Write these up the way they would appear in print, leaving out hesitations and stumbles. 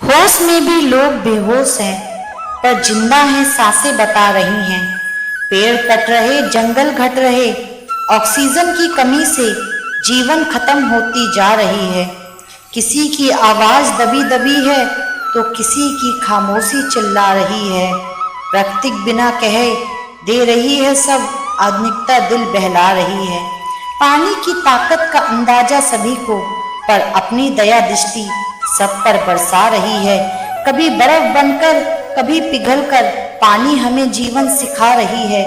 होश में भी लोग बेहोश हैं, पर जिंदा हैं, सांसें बता रही हैं। पेड़ कट रहे, जंगल घट रहे, ऑक्सीजन की कमी से जीवन खत्म होती जा रही है। किसी की आवाज दबी दबी है तो किसी की खामोशी चिल्ला रही है। प्रकृति बिना कहे दे रही है सब, आधुनिकता दिल बहला रही है। पानी की ताकत का अंदाजा सभी को, पर अपनी दया दृष्टि सब पर बरसा रही है। कभी बर्फ बनकर, कभी पिघलकर पानी हमें जीवन सिखा रही है।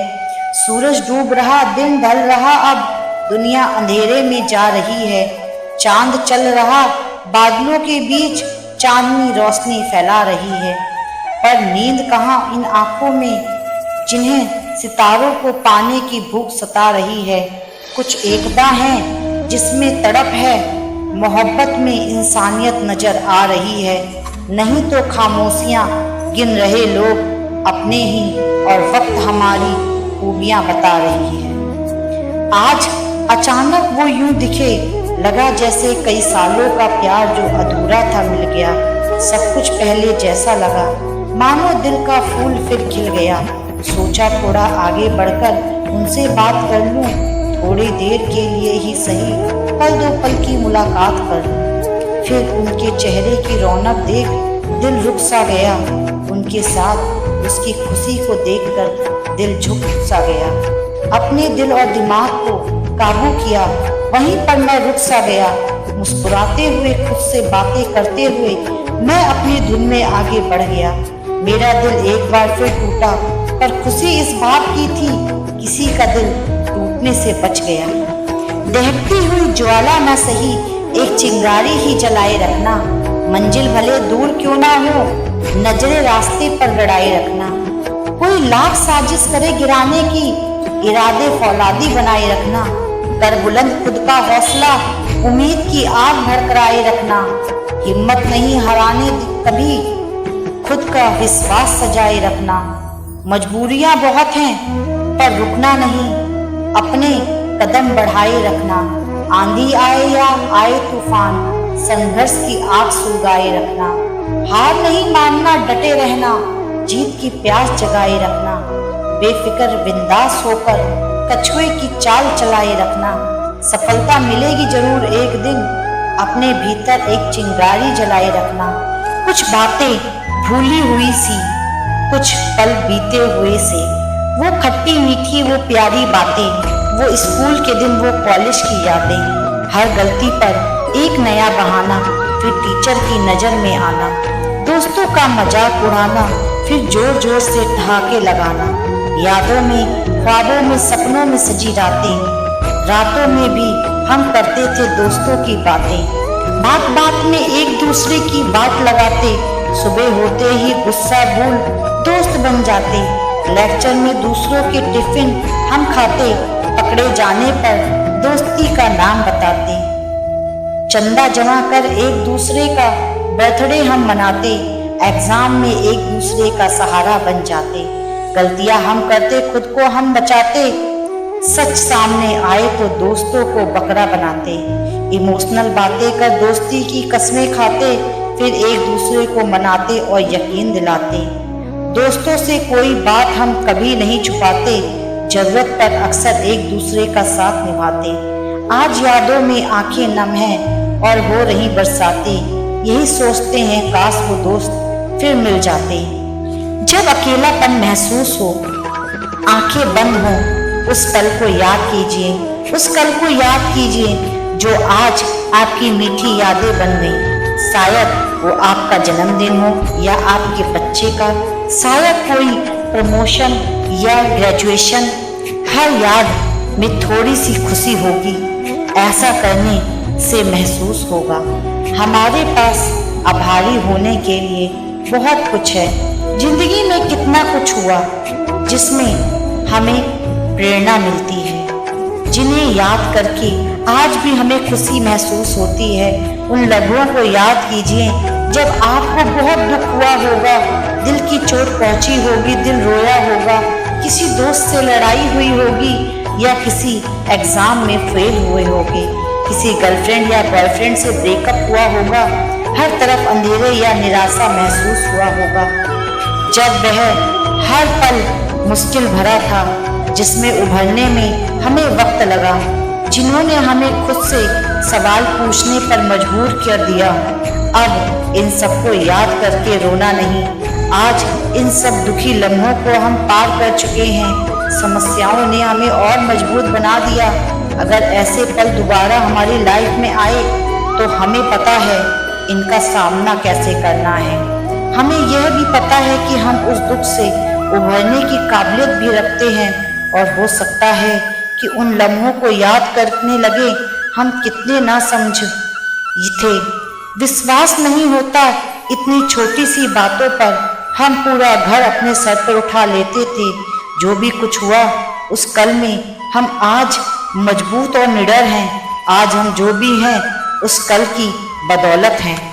सूरज डूब रहा, दिन ढल रहा, अब दुनिया अंधेरे में जा रही है। चांद चल रहा, बादलों के बीच चांदनी रोशनी फैला रही है। पर नींद कहाँ इन आंखों में जिन्हें सितारों को पाने की भूख सता रही है। कुछ एकता है जिसमें तड़प है, मोहब्बत में इंसानियत नजर आ रही है। नहीं तो खामोशियां गिन रहे लोग अपने ही, और वक्त हमारी खूबियां बता रही है। आज अचानक वो यूं दिखे, लगा जैसे कई सालों का प्यार जो अधूरा था मिल गया। सब कुछ पहले जैसा लगा, मानो दिल का फूल फिर खिल गया। सोचा थोड़ा आगे बढ़कर उनसे बात कर लूं, थोड़ी देर के लिए ही सही, पल दो पल की मुलाकात कर लूं। फिर उनके चेहरे की रौनक देख दिल रुक सा गया। उनके साथ उसकी खुशी को देखकर दिल झुक सा गया। अपने दिल और दिमाग को काबू किया, वहीं पर मैं रुक सा गया। मुस्कुराते हुए, खुद से बातें करते हुए मैं अपनी धुन में आगे बढ़ गया। मेरा दिल एक बार फिर टूटा, पर खुशी इस बात की थी किसी का दिल टूटने से बच गया। दहकती हुई ज्वाला न सही, एक चिंगारी ही जलाए रखना। मंजिल भले दूर क्यों ना हो, नजरे रास्ते पर गड़ाए रखना। कोई लाख साजिश करे गिराने की, इरादे फौलादी बनाए रखना। कर बुलंद खुद का हौसला, उम्मीद की आग भड़काए रखना। हिम्मत नहीं हराने कभी, खुद का विश्वास सजाए रखना। मजबूरियां बहुत हैं, पर रुकना नहीं, अपने कदम बढ़ाए रखना। आंधी आए या आए तूफान, संघर्ष की आग सुलगाए रखना। हार नहीं मानना, डटे रहना, जीत की प्यास जगाए रखना। बेफिक्र बिंदास होकर कछुए की चाल चलाए रखना। सफलता मिलेगी जरूर एक दिन, अपने भीतर एक चिंगारी जलाए रखना। कुछ बातें भूली हुई सी, कुछ पल बीते हुए से, वो खट्टी मीठी वो प्यारी बातें, वो स्कूल के दिन, वो कॉलेज की यादें। हर गलती पर एक नया बहाना, फिर टीचर की नजर में आना। दोस्तों का मजाक उड़ाना, फिर जोर जोर से ठहाके लगाना। यादों में, ख्वाबों में, सपनों में सजी रातों में भी हम करते थे दोस्तों की बातें। बात बात में एक दूसरे की बात लगाते, सुबह होते ही गुस्सा भूल दोस्त बन जाते। लेक्चर में दूसरों के टिफिन हम खाते, पकड़े जाने पर दोस्ती का नाम बताते। चंदा जमा कर एक दूसरे का बर्थडे हम मनाते, एग्जाम में एक दूसरे का सहारा बन जाते। गलतियां हम करते, खुद को हम बचाते, सच सामने आए तो दोस्तों को बकरा बनाते। इमोशनल बातें कर दोस्ती की कस्में खाते, फिर एक दूसरे को मनाते और यकीन दिलाते। दोस्तों से कोई बात हम कभी नहीं छुपाते, जरूरत पर अक्सर एक दूसरे का साथ निभाते। आज यादों में आंखें नम हैं और हो रही बरसातें, यही सोचते हैं काश वो दोस्त फिर मिल जाते। जब अकेलापन महसूस हो, आंखें बंद हो, उस पल को याद कीजिए, उस कल को याद कीजिए जो आज आपकी मीठी यादें बन गई। शायद वो आपका जन्मदिन हो या आपके बच्चे का, शायद कोई प्रमोशन या ग्रेजुएशन। हर याद में थोड़ी सी खुशी होगी, ऐसा करने से महसूस होगा हमारे पास आभारी होने के लिए बहुत कुछ है। जिंदगी में कितना कुछ हुआ जिसमें हमें प्रेरणा मिलती है, जिन्हें याद करके आज भी हमें खुशी महसूस होती है। उन लम्हों को याद कीजिए जब आपको बहुत दुख हुआ होगा, दिल की चोट पहुंची होगी, दिल रोया होगा, किसी दोस्त से लड़ाई हुई होगी या किसी एग्जाम में फेल हुए होगे, किसी गर्लफ्रेंड या बॉयफ्रेंड से ब्रेकअप हुआ होगा, हर तरफ अंधेरे या निराशा महसूस हुआ होगा। जब वह हर पल मुश्किल भरा था, जिसमें उभरने में हमें वक्त लगा, जिन्होंने हमें खुद से सवाल पूछने पर मजबूर कर दिया। अब इन सबको याद करके रोना नहीं, आज इन सब दुखी लम्हों को हम पार कर चुके हैं। समस्याओं ने हमें और मजबूत बना दिया। अगर ऐसे पल दोबारा हमारी लाइफ में आए तो हमें पता है इनका सामना कैसे करना है। हमें यह भी पता है कि हम उस दुख से उभरने की काबिलियत भी रखते हैं, और हो सकता है कि उन लम्हों को याद करने लगे हम कितने ना समझ थे। विश्वास नहीं होता, इतनी छोटी सी बातों पर हम पूरा घर अपने सर पर उठा लेते थे। जो भी कुछ हुआ उस कल में हम आज मजबूत और निडर हैं। आज हम जो भी हैं उस कल की बदौलत हैं।